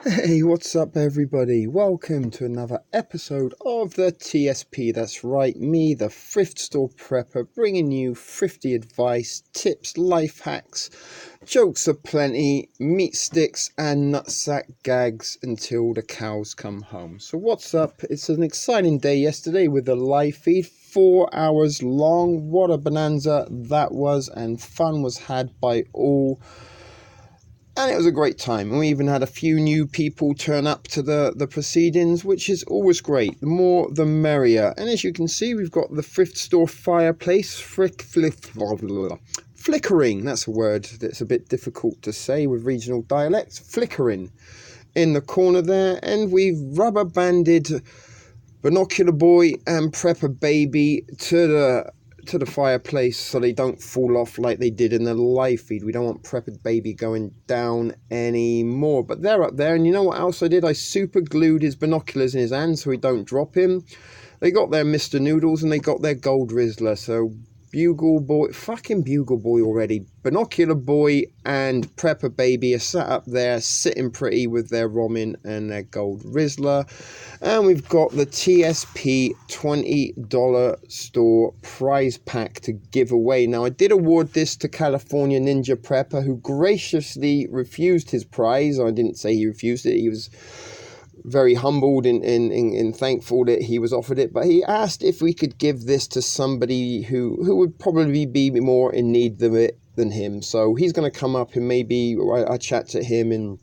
Hey, what's up everybody? Welcome to another episode of the TSP. That's right, me, the Thrift Store Prepper, bringing you thrifty advice, tips, life hacks, jokes aplenty, meat sticks and nutsack gags until the cows come home. So what's up? It's an exciting day yesterday with the live feed. 4 hours long. What a bonanza that was, and fun was had by all. And it was a great time. We even had a few new people turn up to the proceedings, which is always great. The more, the merrier. And as you can see, we've got the thrift store fireplace flickering. That's a word that's a bit difficult to say with regional dialects. Flickering in the corner there. And we've rubber banded Binocular Boy and Prepper Baby to the fireplace so they don't fall off like they did in the live feed. We don't want Prepper Baby going down anymore. But they're up there, and you know what else I did? I super glued his binoculars in his hand so he don't drop him. They got their Mr. Noodles and they got their Gold Rizzler. So Bugle Boy, fucking Bugle Boy already. Binocular Boy and Prepper Baby are sat up there, sitting pretty with their Romin and their Gold Rizzler. And we've got the TSP $20 store prize pack to give away. Now, I did award this to California Ninja Prepper, who graciously refused his prize. I didn't say he refused it. He was very humbled and thankful that he was offered it, but he asked if we could give this to somebody who would probably be more in need of it than him. So he's going to come up and maybe I chat to him and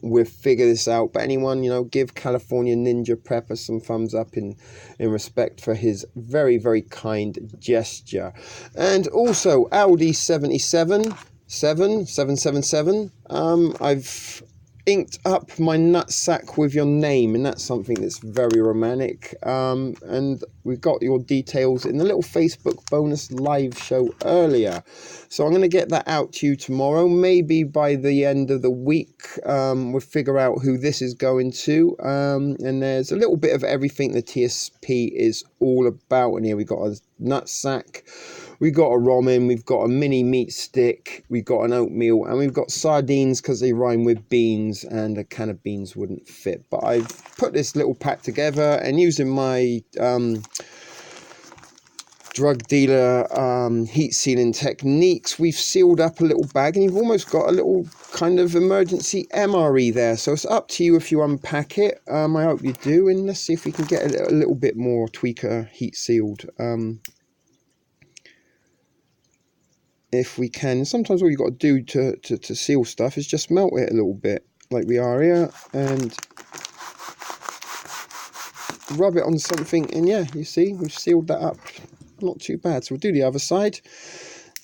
we'll figure this out. But anyone, give California Ninja Prepper some thumbs up in respect for his very, very kind gesture. And also Audi 777, I've inked up my nutsack with your name, and that's something that's very romantic. And we've got your details in the little Facebook bonus live show earlier, so I'm going to get that out to you tomorrow. Maybe by the end of the week we'll figure out who this is going to, and there's a little bit of everything the TSP is all about in here. We've got a nutsack, we've got a ramen, we've got a mini meat stick, we've got an oatmeal, and we've got sardines because they rhyme with beans, and a can of beans wouldn't fit. But I've put this little pack together, and using my drug dealer heat sealing techniques, we've sealed up a little bag, and you've almost got a little kind of emergency MRE there. So it's up to you if you unpack it. I hope you do, and let's see if we can get a little bit more tweaker heat sealed. If we can. Sometimes all you got to do to seal stuff is just melt it a little bit, like we are here, and rub it on something, and yeah, you see, we've sealed that up. Not too bad. So we'll do the other side.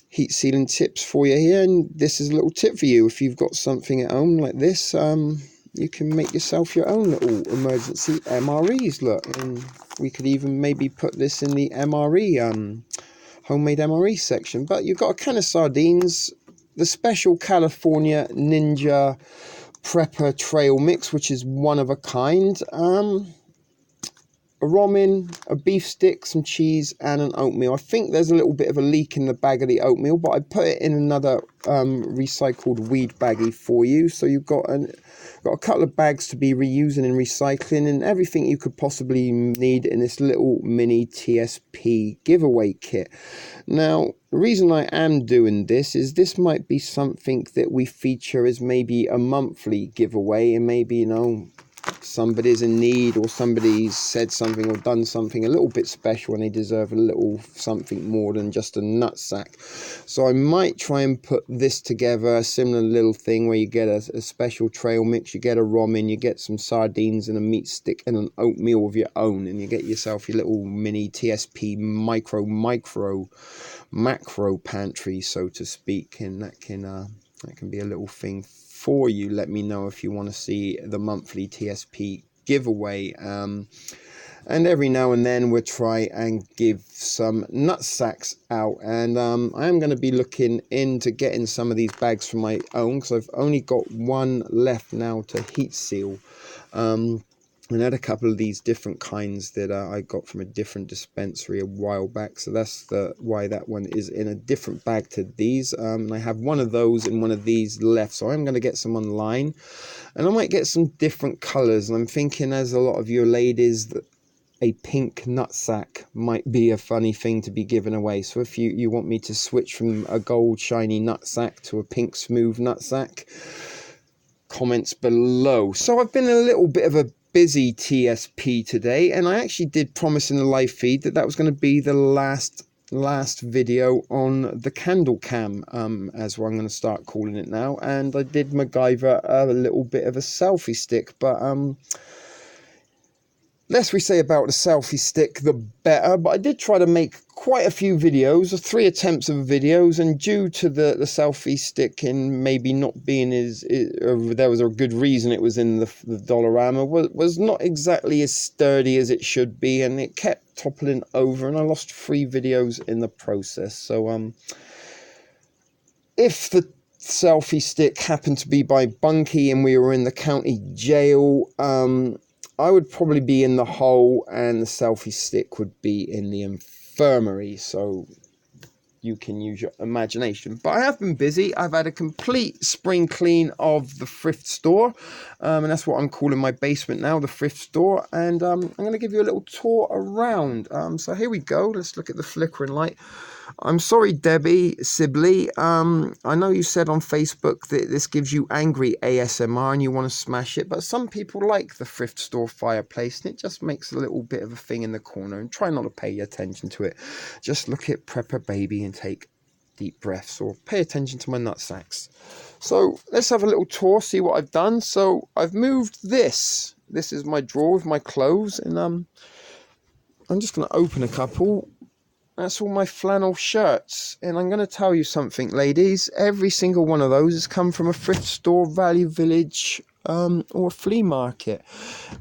Heat sealing tips for you here, and this is a little tip for you. If you've got something at home like this, you can make yourself your own little emergency MREs. Look, and we could even maybe put this in the MRE homemade MRE section. But you've got a can of sardines, the special California Ninja Prepper trail mix, which is one of a kind, a ramen, a beef stick, some cheese, and an oatmeal. I think there's a little bit of a leak in the bag of the oatmeal, but I put it in another recycled weed baggie for you. So you've got a couple of bags to be reusing and recycling, and everything you could possibly need in this little mini TSP giveaway kit. Now, the reason I am doing this is this might be something that we feature as maybe a monthly giveaway, and maybe, somebody's in need, or somebody's said something or done something a little bit special and they deserve a little something more than just a nutsack. So I might try and put this together, a similar little thing where you get a special trail mix, you get a ramen, you get some sardines and a meat stick and an oatmeal of your own, and you get yourself your little mini TSP macro pantry, so to speak, and that can be a little thing for you. Let me know if you want to see the monthly TSP giveaway, and every now and then we'll try and give some nutsacks out, and I am going to be looking into getting some of these bags from my own, because I've only got one left now to heat seal. And I had a couple of these different kinds that I got from a different dispensary a while back. So that's why that one is in a different bag to these. I have one of those and one of these left. So I'm going to get some online. And I might get some different colours. And I'm thinking, as a lot of your ladies, that a pink nutsack might be a funny thing to be given away. So if you want me to switch from a gold shiny nutsack to a pink smooth nutsack, comments below. So I've been a little bit of a busy TSP today, and I actually did promise in the live feed that was going to be the last video on the candle cam, as I'm going to start calling it now. And I did MacGyver a little bit of a selfie stick, but less we say about the selfie stick, the better. But I did try to make quite a few videos, 3 attempts of videos, and due to the selfie stick and maybe not being there was a good reason it was in the Dollarama, was not exactly as sturdy as it should be, and it kept toppling over, and I lost 3 videos in the process. So if the selfie stick happened to be by Bunky and we were in the county jail, I would probably be in the hole and the selfie stick would be in the infirmary. So you can use your imagination. But I have been busy. I've had a complete spring clean of the thrift store. And that's what I'm calling my basement now, the thrift store. And I'm going to give you a little tour around. So here we go. Let's look at the flickering light. I'm sorry, Debbie Sibley. I know you said on Facebook that this gives you angry ASMR and you want to smash it, but some people like the thrift store fireplace, and it just makes a little bit of a thing in the corner. And try not to pay attention to it. Just look at Prepper Baby and take deep breaths, or pay attention to my nutsacks. So let's have a little tour, see what I've done. So I've moved this. This is my drawer with my clothes, and I'm just going to open a couple. That's all my flannel shirts. And I'm going to tell you something, ladies. Every single one of those has come from a thrift store, value village, or a flea market.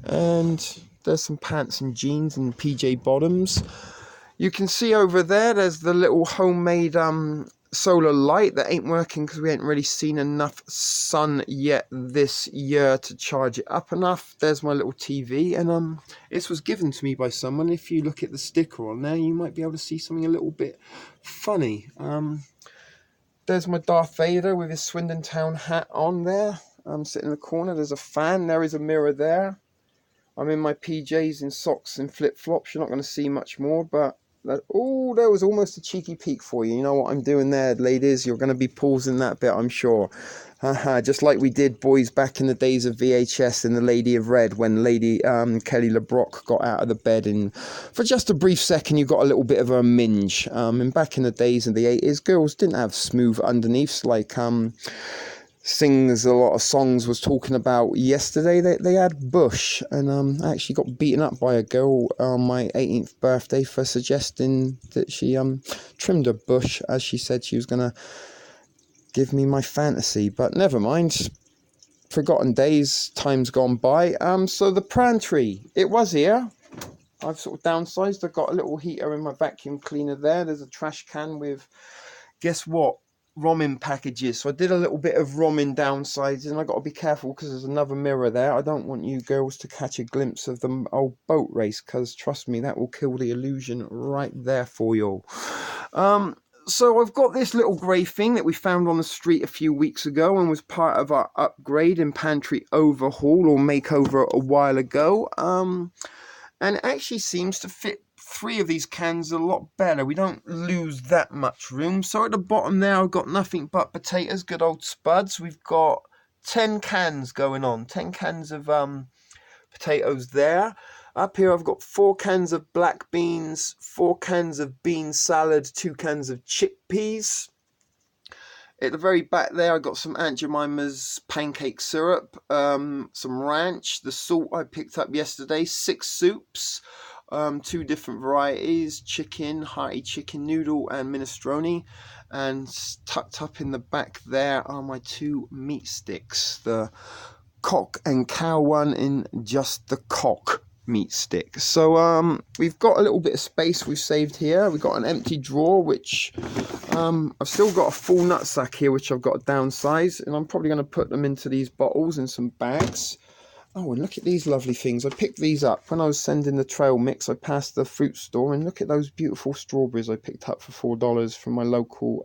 And there's some pants and jeans and PJ bottoms. You can see over there's the little homemade solar light that ain't working because we ain't really seen enough sun yet this year to charge it up enough. There's my little TV, and this was given to me by someone. If you look at the sticker on there, you might be able to see something a little bit funny. There's my Darth Vader with his Swindon Town hat on there. I'm sitting in the corner. There's a fan. There is a mirror there. I'm in my PJs and socks and flip-flops. You're not going to see much more, but oh, there was almost a cheeky peek for you. You know what I'm doing there, ladies? You're going to be pausing that bit, I'm sure. Just like we did, boys, back in the days of VHS and The Lady of Red, when Lady Kelly LeBrock got out of the bed, and for just a brief second you got a little bit of a minge. And back in the days of the 80s, girls didn't have smooth underneaths like sings a lot of songs was talking about yesterday. They had bush, and I actually got beaten up by a girl on my 18th birthday for suggesting that she trimmed a bush, as she said she was gonna give me my fantasy. But never mind, forgotten days, time's gone by. So the pantry, it was here. I've sort of downsized. I've got a little heater in my vacuum cleaner there. There's a trash can with, guess what, ramen packages. So I did a little bit of ramen downsizing, and I got to be careful because there's another mirror there. I don't want you girls to catch a glimpse of the old boat race, because trust me, that will kill the illusion right there for you. So I've got this little grey thing that we found on the street a few weeks ago and was part of our upgrade and pantry overhaul or makeover a while ago. And it actually seems to fit 3 of these cans a lot better. We don't lose that much room. So at the bottom there, I've got nothing but potatoes, good old spuds. We've got 10 cans going on, 10 cans of potatoes there. Up here, I've got 4 cans of black beans, 4 cans of bean salad, 2 cans of chickpeas. At the very back there, I got some Aunt Jemima's pancake syrup, some ranch, the salt I picked up yesterday, 6 soups, 2 different varieties, chicken, hearty chicken noodle and minestrone. And tucked up in the back there are my 2 meat sticks, the cock and cow one and just the cock meat stick. So we've got a little bit of space we've saved here. We've got an empty drawer, which I've still got a full nutsack here, which I've got to downsize, and I'm probably going to put them into these bottles in some bags. Oh, and look at these lovely things. I picked these up when I was sending the trail mix. I passed the fruit store, and look at those beautiful strawberries I picked up for $4 from my local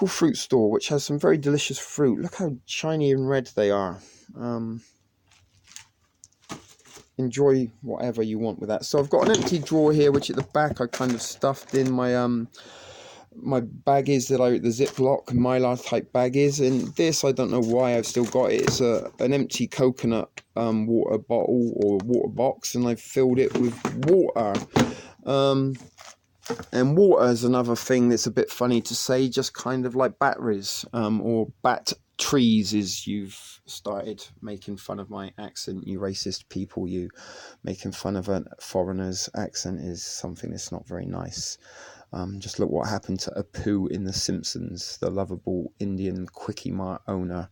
fruit store, which has some very delicious fruit. Look how shiny and red they are. Enjoy whatever you want with that. So I've got an empty drawer here, which at the back I kind of stuffed in my baggies that the Ziploc Mylar type baggies. And this, I don't know why I've still got it. It's an empty coconut water bottle or water box, and I've filled it with water. And water is another thing that's a bit funny to say, just kind of like batteries or bat trees, is you've started making fun of my accent, you racist people. You making fun of a foreigner's accent is something that's not very nice. Just look what happened to Apu in The Simpsons, the lovable Indian Quickie Mart owner.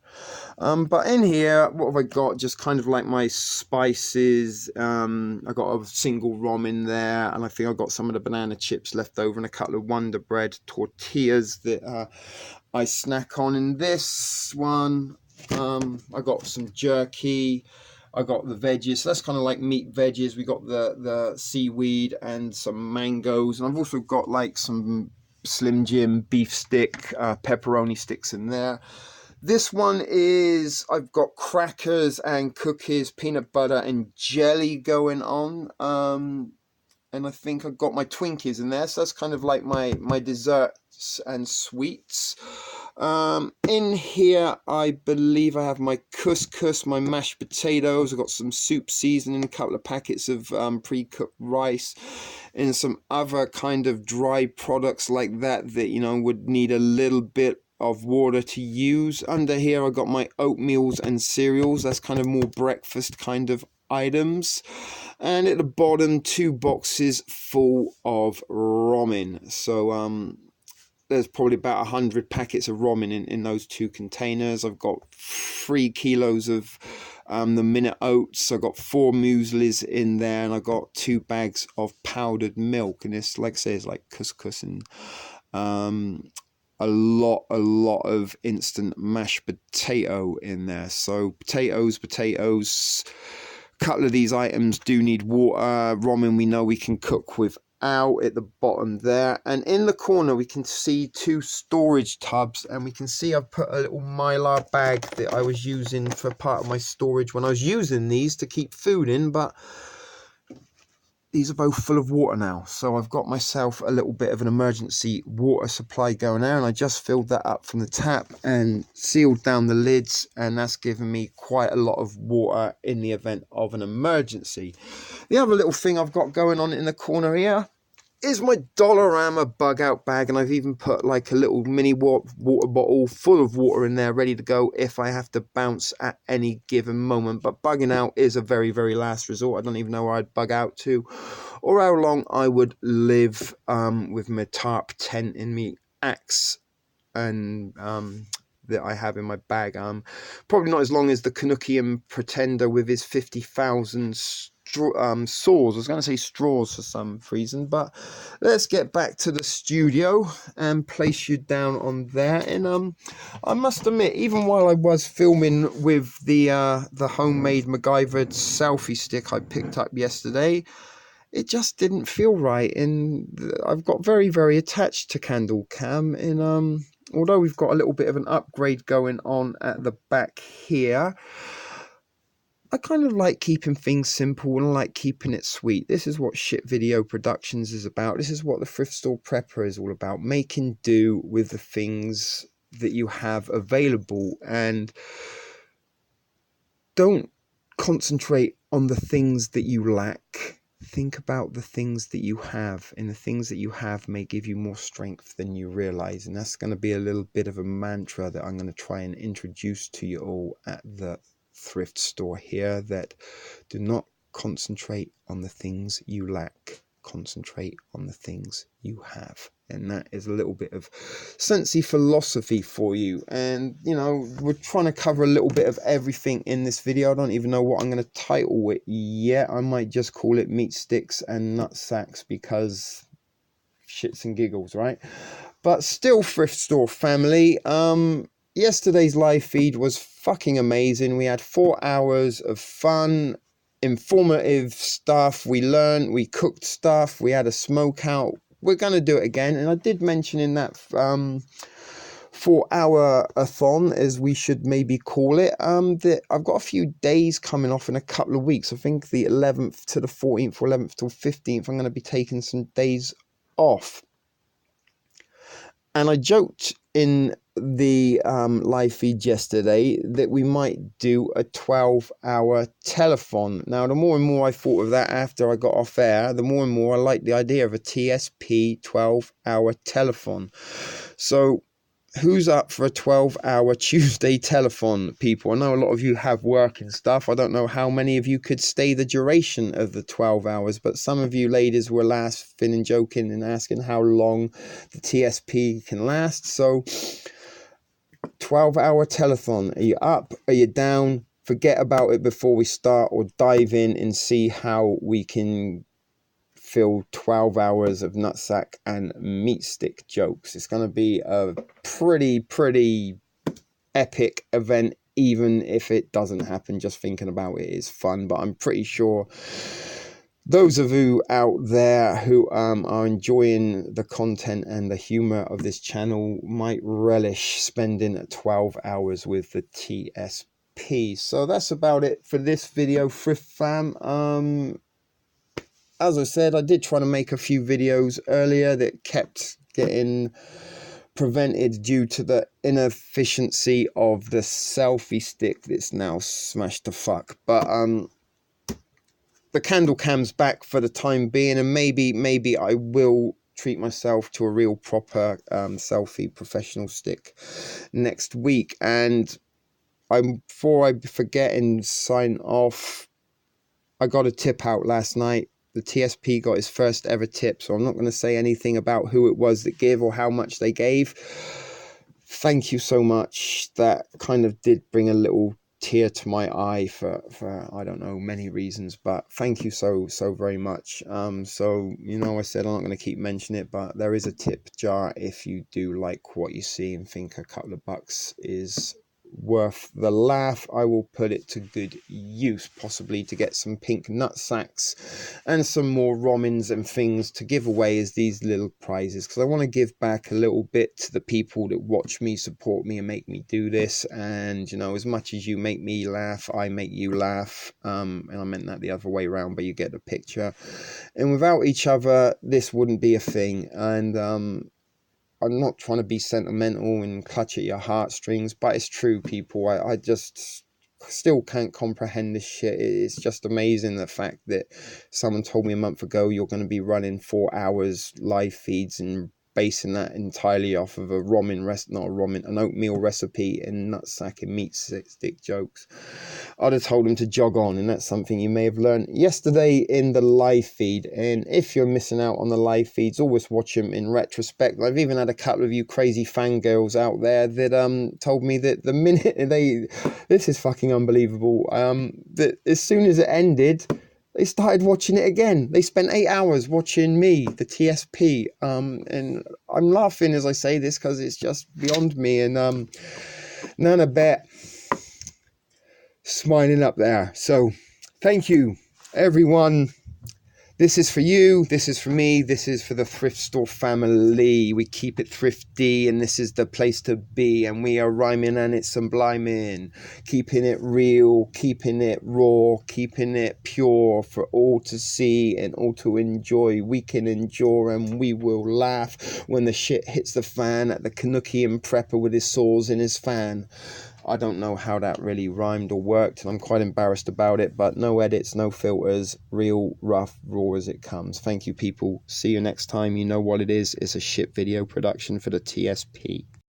But in here, what have I got? Just kind of like my spices. I got a single rom in there, and I think I got some of the banana chips left over and a couple of Wonder Bread tortillas that I snack on. In this one, I got some jerky. I got the veggies, so that's kind of like meat veggies. We got the seaweed and some mangoes, and I've also got like some Slim Jim beef stick, pepperoni sticks in there. This one is, I've got crackers and cookies, peanut butter and jelly going on. And I think I've got my Twinkies in there, so that's kind of like my desserts and sweets. In here, I believe I have my couscous, my mashed potatoes. I've got some soup seasoning, a couple of packets of pre-cooked rice, and some other kind of dry products like that you know would need a little bit of water to use. Under here I got my oatmeals and cereals. That's kind of more breakfast kind of items. And at the bottom, 2 boxes full of ramen. So there's probably about 100 packets of ramen in those 2 containers. I've got 3 kilos of the minute oats. I've got 4 mueslis in there, and I got 2 bags of powdered milk. And it's, like I say, it's like couscous and a lot of instant mashed potato in there. So potatoes. A couple of these items do need water. Ramen we know we can cook without. At the bottom there, and in the corner we can see 2 storage tubs, and we can see I've put a little Mylar bag that I was using for part of my storage when I was using these to keep food in, but these are both full of water now. So I've got myself a little bit of an emergency water supply going there, and I just filled that up from the tap and sealed down the lids, and that's given me quite a lot of water in the event of an emergency. The other little thing I've got going on in the corner here is my Dollarama bug out bag, and I've even put like a little mini water bottle full of water in there ready to go if I have to bounce at any given moment. But bugging out is a very, very last resort. I don't even know where I'd bug out to or how long I would live with my tarp tent in me axe and that I have in my bag. Probably not as long as the Canuckian Pretender with his 50,000 saws. I was going to say straws for some reason, but let's get back to the studio and place you down on there. And I must admit, even while I was filming with the homemade MacGyvered selfie stick I picked up yesterday, it just didn't feel right. And I've got very, very attached to Candle Cam. And although we've got a little bit of an upgrade going on at the back here, I kind of like keeping things simple and like keeping it sweet. This is what Shit Video Productions is about. This is what the Thrift Store Prepper is all about. Making do with the things that you have available, and don't concentrate on the things that you lack. Think about the things that you have, and the things that you have may give you more strength than you realize. And that's going to be a little bit of a mantra that I'm going to try and introduce to you all at the thrift store here, that do not concentrate on the things you lack, concentrate on the things you have. And that is a little bit of sensey philosophy for you. And you know, we're trying to cover a little bit of everything in this video. I don't even know what I'm going to title it yet. I might just call it Meat Sticks and Nut Sacks, because shits and giggles, right? But still, thrift store family, yesterday's live feed was fucking amazing. We had 4 hours of fun, informative stuff. We learned, we cooked stuff, we had a smoke out. We're going to do it again. And I did mention in that 4-hour-a-thon, as we should maybe call it, that I've got a few days coming off in a couple of weeks. I think the 11th to the 14th, or 11th till 15th, I'm going to be taking some days off. And I joked in the live feed yesterday that we might do a 12-hour telethon. Now, the more and more I thought of that after I got off air, the more and more I liked the idea of a TSP 12-hour telethon. So who's up for a 12-hour Tuesday telethon, people? I know a lot of you have work and stuff. I don't know how many of you could stay the duration of the 12 hours, but some of you ladies were laughing and joking and asking how long the TSP can last. So 12-hour telethon. Are you up? Are you down? Forget about it before we start, or dive in and see how we can fill 12 hours of nutsack and meat stick jokes. It's going to be a pretty epic event, even if it doesn't happen. Just thinking about it is fun, but I'm pretty sure those of you out there who are enjoying the content and the humor of this channel might relish spending 12 hours with the TSP. So that's about it for this video, Thrift Fam. As I said, I did try to make a few videos earlier that kept getting prevented due to the inefficiency of the selfie stick that's now smashed to fuck. But the candle cam's back for the time being, and maybe I will treat myself to a real proper selfie professional stick next week. And before I forget and sign off, I got a tip out last night. The TSP got his first ever tip, so I'm not going to say anything about who it was that gave or how much they gave. Thank you so much. That kind of did bring a little tear to my eye for I don't know, many reasons, but thank you so very much. So, you know, I said I'm not going to keep mentioning it, but there is a tip jar if you do like what you see and think a couple of bucks is worth the laugh. I will put it to good use, possibly to get some pink nut sacks and some more romins and things to give away as these little prizes, because I want to give back a little bit to the people that watch me, support me and make me do this. And you know, as much as you make me laugh, I make you laugh, and I meant that the other way around, but you get the picture. And without each other, this wouldn't be a thing. And I'm not trying to be sentimental and clutch at your heartstrings, but it's true, people. I just still can't comprehend this shit. It's just amazing, the fact that someone told me a month ago you're going to be running 4 hours live feeds and basing that entirely off of an oatmeal recipe and nutsack and meat stick jokes. I'd have told him to jog on, and that's something you may have learned yesterday in the live feed. And if you're missing out on the live feeds, always watch them in retrospect. I've even had a couple of you crazy fangirls out there that told me that the minute this is fucking unbelievable, that as soon as it ended, they started watching it again. They spent 8 hours watching me, the TSP. And I'm laughing as I say this because it's just beyond me. And Nana Bet smiling up there. So thank you, everyone. This is for you, this is for me, this is for the thrift store family. We keep it thrifty, and this is the place to be. And we are rhyming and it's subliming, keeping it real, keeping it raw, keeping it pure for all to see and all to enjoy. We can endure and we will laugh when the shit hits the fan at the Canuckian prepper with his saws in his fan. I don't know how that really rhymed or worked, and I'm quite embarrassed about it, but no edits, no filters, real, rough, raw as it comes. Thank you, people. See you next time. You know what it is. It's a shit video production for the TSP.